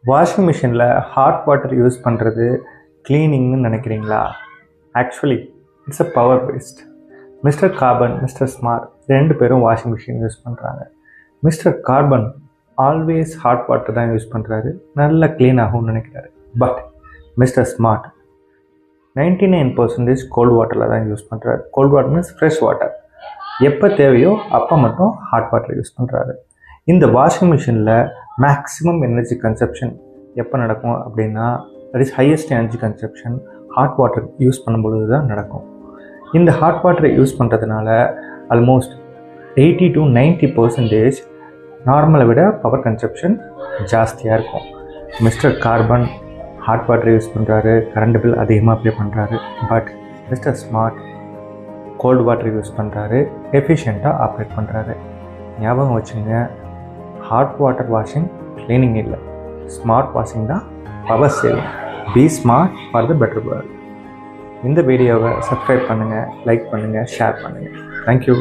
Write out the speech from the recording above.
Washing மிஷினில் hot water use பண்ணுறது க்ளீனிங்னு நினைக்கிறீங்களா? Actually it's a power waste. Mister carbon, mister smart ரெண்டு பேரும் வாஷிங் மிஷின் யூஸ் பண்ணுறாங்க. Mister carbon always hot water தான் யூஸ் பண்ணுறாரு, நல்லா க்ளீன் ஆகும்னு நினைக்கிறாரு. பட் மிஸ்டர் ஸ்மார்ட் 99% கோல்டு வாட்டரில் தான் யூஸ் பண்ணுறாரு. Cold water means fresh water. எப்போ தேவையோ அப்போ மட்டும் ஹாட் வாட்டர் யூஸ் பண்ணுறாரு. இந்த வாஷிங் மிஷினில் மேக்ஸிமம் எனர்ஜி கன்சப்ஷன் எப்போ நடக்கும் அப்படின்னா, that is highest energy consumption hot water use பண்ணும்பொழுது தான் நடக்கும். இந்த ஹாட் வாட்டரை யூஸ் பண்ணுறதுனால ஆல்மோஸ்ட் 80 to 90% நார்மலை விட பவர் கன்சப்ஷன் ஜாஸ்தியாக இருக்கும். Mister carbon hot water use பண்ணுறாரு, கரண்ட் பில் அதிகமாக பே பண்ணுறாரு. But mister smart cold water use பண்ணுறாரு, எஃபிஷியண்ட்டாக ஆப்ரேட் பண்ணுறாரு. ஞாபகம் வச்சுங்க, ஹாட் வாட்டர் வாஷிங் க்ளீனிங் இல்லை, ஸ்மார்ட் வாஷிங் தான் power saving. Be smart for the better world. இந்த வீடியோவை சப்ஸ்கிரைப் பண்ணுங்கள், லைக் பண்ணுங்கள், ஷேர் பண்ணுங்கள். தேங்க்யூ.